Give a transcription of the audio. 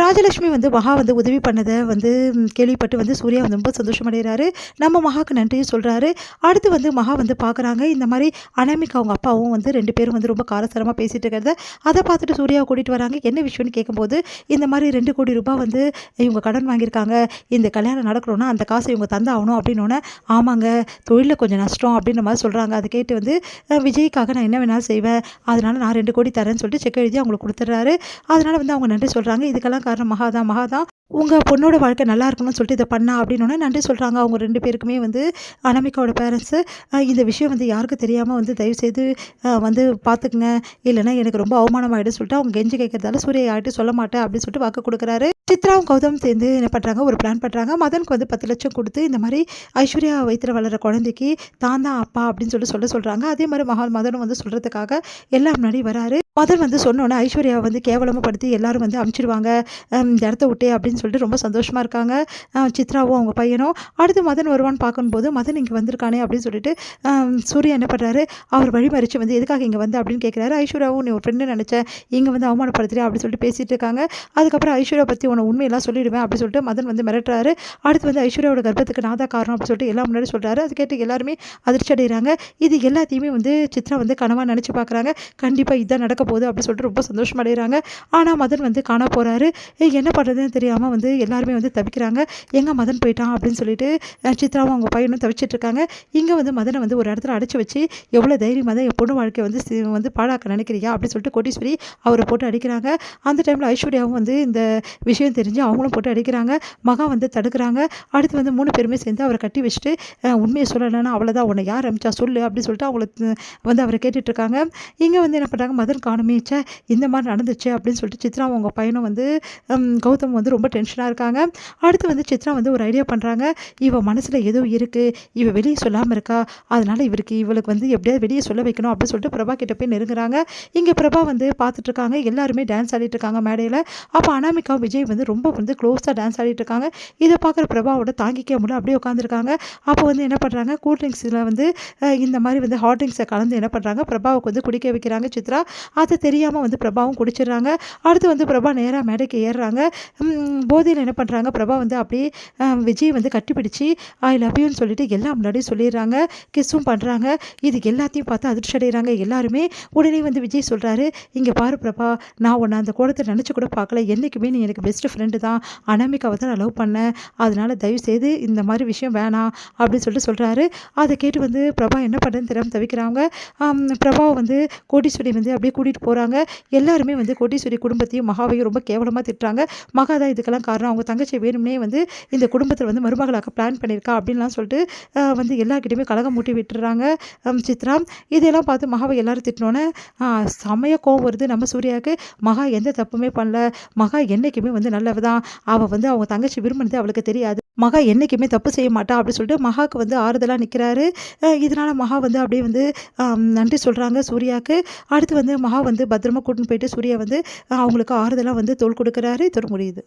ராஜலட்சுமி வந்து மகா வந்து உதவி பண்ணதை வந்து கேள்விப்பட்டு வந்து சூர்யா வந்து ரொம்ப சந்தோஷமடைகிறாரு. நம்ம மகாவுக்கு நன்றியும் சொல்கிறாரு. அடுத்து வந்து மகா வந்து பார்க்குறாங்க, இந்த மாதிரி அனாமிகா அவங்க அப்பாவும் வந்து 2 பேரும் வந்து ரொம்ப காரசாரமாக பேசிகிட்டு இருக்கிறத அதை பார்த்துட்டு சூர்யாவை கூட்டிகிட்டு வராங்க. என்ன விஷயம்னு கேட்கும்போது, இந்த மாதிரி 2 கோடி ரூபாய் வந்து இவங்க கடன் வாங்கியிருக்காங்க, இந்த கல்யாணம் நடக்கணும்னா அந்த காசை இவங்க தந்தாகணும் அப்படின்னோடனே, ஆமாங்க தொழிலில் கொஞ்சம் நஷ்டம் அப்படின்ற மாதிரி சொல்கிறாங்க. அதை கேட்டு வந்து விஜய்க்காக நான் என்ன வேணாலும் செய்வேன், அதனால் நான் 2 கோடி தரேன்னு சொல்லிட்டு செக் எழுதி அவங்களுக்கு கொடுத்துட்றாரு. அதனால் வந்து அவங்க நன்றி சொல்கிறாங்க. இதுக்கெல்லாம் காரணம் மகா தான் உங்கள் பொண்ணோட வாழ்க்கை நல்லா இருக்கணும்னு சொல்லிட்டு இதை பண்ணா அப்படின்னோடனே நன்றி சொல்கிறாங்க. அவங்க 2 பேருக்குமே வந்து அனாமிகாவோட பேரண்ட்ஸு இந்த விஷயம் வந்து யாருக்கும் தெரியாமல் வந்து தயவுசெய்து வந்து பார்த்துக்குங்க, இல்லைன்னா எனக்கு ரொம்ப அவமானமாகிடும் சொல்லிட்டு அவங்க கெஞ்சி கேட்கறதால சூர்யா யார்கிட்டையும் சொல்ல மாட்டேன் அப்படின்னு சொல்லிட்டு வாக்கு கொடுக்குறாரு. சித்ராவும் கௌதம் சேர்ந்து என்ன பண்ணுறாங்க, ஒரு பிளான் பண்ணுறாங்க. மதனுக்கு வந்து 10 லட்சம் கொடுத்து இந்த மாதிரி ஐஸ்வர்யா வயிற்றில் வளர குழந்தைக்கு தான் அப்பா அப்படின்னு சொல்ல சொல்கிறாங்க. அதே மாதிரி மதனும் வந்து சொல்கிறதுக்காக எல்லாம் முன்னாடி வராரு. மதன் வந்து சொன்னோன்னே ஐஸ்வர்யாவை வந்து கேவலமாக படுத்தி எல்லாரும் வந்து அமுச்சிடுவாங்க இந்த இடத்த விட்டே அப்படின்னு சொல்லிட்டு ரொம்ப சந்தோஷமாக இருக்காங்க சித்ராவும் அவங்க பையனும். அடுத்து மதன் வருவான்னு பார்க்கும்போது, மதன் இங்கே வந்திருக்கானே அப்படின்னு சொல்லிட்டு சூர்யா என்ன பண்ணுறாரு, அவர் வழிமறிச்சு வந்து எதுக்காக இங்கே வந்து அப்படின்னு கேட்குறாரு. ஐஸ்வர்யாவும் நீ ஒரு ஃப்ரெண்டு நினச்சேன், இங்கே வந்து அவமானப்படுத்துறியா அப்படின்னு சொல்லிட்டு பேசிகிட்டு இருக்காங்க. அதுக்கப்புறம் ஐஸ்வர்யா பற்றி உன்னை உண்மையெல்லாம் சொல்லிவிடுவேன் அப்படின்னு சொல்லிட்டு மதன் வந்து மிரட்டுறாரு. அடுத்து வந்து ஐஸ்வர்யாவோட கர்ப்பத்துக்கு நான் தான் காரணம் அப்படின்னு சொல்லிட்டு எல்லாம் முன்னாடி சொல்கிறாரு. அது கேட்டு எல்லாருமே அதிர்ச்சி அடைகிறாங்க. இது எல்லாத்தையுமே வந்து சித்ரா வந்து கனவாக நினச்சி பார்க்குறாங்க. கண்டிப்பாக இதுதான் நடக்க போகுது அப்படின்னு சொல்லிட்டு ரொம்ப சந்தோஷம் அடைகிறாங்க. ஆனால் மதன் வந்து காண போகிறாரு. என்ன பண்ணுறதுன்னு தெரியாமல் வந்து எல்லாருமே வந்து தவிக்கிறாங்க. எங்கே மதன் போயிட்டான் அப்படின்னு சொல்லிட்டு சித்ராவும் அவங்க பையனும் தவிச்சிட்டு இருக்காங்க. இங்கே வந்து மதனை வந்து ஒரு இடத்துல அடைச்சி வச்சு எவ்வளோ தைரியமாக தான் என் பொண்ணு வாழ்க்கையை வந்து வந்து பாழாக்க நினைக்கிறியா அப்படின்னு சொல்லிட்டு கோட்டீஸ்வரி அவரை போட்டு அடிக்கிறாங்க. அந்த டைமில் ஐஸ்வர்யாவும் வந்து இந்த விஷயம் தெரிஞ்சு அவங்களும் போட்டு அடிக்கிறாங்க. மகா வந்து தடுக்கிறாங்க. அடுத்து வந்து 3 பேருமே சேர்ந்து அவரை கட்டி வச்சுட்டு உண்மையை சொல்லலைன்னா அவ்வளோதான், உன்னை யார் அமிச்சா சொல்லு அப்படின்னு சொல்லிட்டு அவங்கள வந்து அவரை கேட்டுட்ருக்காங்க. இங்கே வந்து என்ன பண்ணுறாங்க, மதன் காணுமேச்சா இந்த மாதிரி நடந்துச்சு அப்படின்னு சொல்லிட்டு சித்ரா அவங்க பையனும் வந்து கௌதம் வந்து ரொம்ப டென்ஷனாக இருக்காங்க. அடுத்து வந்து சித்ரா வந்து ஒரு ஐடியா பண்ணுறாங்க. இவ மனசில் ஏதோ இருக்குது, இவ வெளியே சொல்லாமல் இருக்கா, அதனால் இவளுக்கு வந்து எப்படியாவது வெளியே சொல்ல வைக்கணும் அப்படின்னு சொல்லிட்டு பிரபா கிட்ட போய் நெருங்குறாங்க. இங்கே பிரபா வந்து பார்த்துட்ருக்காங்க. எல்லாருமே டான்ஸ் ஆடிட்டு இருக்காங்க மேடையில். அப்போ அனாமிகா விஜய் வந்து ரொம்ப வந்து க்ளோஸாக டான்ஸ் ஆடிட்டு இருக்காங்க. இதை பார்க்குற பிரபாவோட தாங்கிக்க முடியல, அப்படியே உட்காந்துருக்காங்க. அப்போ வந்து என்ன பண்ணுறாங்க, கூல் ட்ரிங்க்ஸில் வந்து இந்த மாதிரி வந்து ஹாட் ட்ரிங்க்ஸை கலந்து என்ன பண்ணுறாங்க, பிரபாவுக்கு வந்து குடிக்க வைக்கிறாங்க சித்ரா. அது தெரியாமல் வந்து பிரபாவும் குடிச்சிடுறாங்க. அடுத்து வந்து பிரபா நேராக மேடைக்கு ஏறுறாங்க. போதையில் என்ன பண்ணுறாங்க, பிரபா வந்து அப்படியே விஜய் வந்து கட்டிப்பிடிச்சு ஐ லவ் யூன்னு சொல்லிட்டு எல்லாம் முன்னாடியும் சொல்லிடுறாங்க. கிஸ்ஸும் பண்ணுறாங்க. இது எல்லாத்தையும் பார்த்து அதிர்ச்சி அடைகிறாங்க எல்லாருமே. உடனே வந்து விஜய் சொல்கிறாரு, இங்கே பாரு பிரபா, நான் உன்னை அந்த கோலத்தை நினச்சி கூட பார்க்கல, என்றைக்குமே நீ எனக்கு பெஸ்ட் ஃப்ரெண்டு தான், அனாமிகாவை தான் நான் லவ் பண்ணேன், அதனால் தயவுசெய்து இந்த மாதிரி விஷயம் வேணாம் அப்படின்னு சொல்லிட்டு சொல்கிறாரு. அதை கேட்டு வந்து பிரபா என்ன பண்ணுறதுன்னு தெரியாமல் தவிக்கிறாங்க. பிரபாவை வந்து கோட்டீஸ்வரி வந்து அப்படியே கூட்டிகிட்டு போகிறாங்க. எல்லாருமே வந்து கோட்டீஸ்வரி குடும்பத்தையும் மகாவையும் ரொம்ப கேவலமாக திட்டுறாங்க. மகா தான் இதுக்கெல்லாம் காரணம், அவங்க தங்கச்சி வேணும்னே வந்து இந்த குடும்பத்தில் வந்து மருமகளாக பிளான் பண்ணியிருக்கா அப்படின்லாம் சொல்லிட்டு வந்து எல்லாருக்கிட்டையுமே கலகம் மூட்டி விட்டுறாங்க சித்ரா. இதெல்லாம் பார்த்து மகாவை எல்லாரும் திட்டினோன்னே செமைய கோவம் வருது நம்ம சூர்யாவுக்கு. மகா எந்த தப்புமே பண்ணல, மகா என்றைக்குமே வந்து நல்லவ தான், அவள் வந்து அவங்க தங்கச்சி விரும்பினது அவளுக்கு தெரியாது, மகா என்றைக்குமே தப்பு செய்ய மாட்டா அப்படின்னு சொல்லிட்டு மகாவுக்கு வந்து ஆறுதலாக நிற்கிறாரு. இதனால் மகா வந்து அப்படியே வந்து நன்றி சொல்கிறாங்க சூர்யாவுக்கு. அடுத்து வந்து மகா வந்து பத்திரமா கூட்டின்னு போயிட்டு சூர்யா வந்து அவங்களுக்கு ஆறுதலாக வந்து தோள் கொடுக்குறாரு. இதோட முடியுது.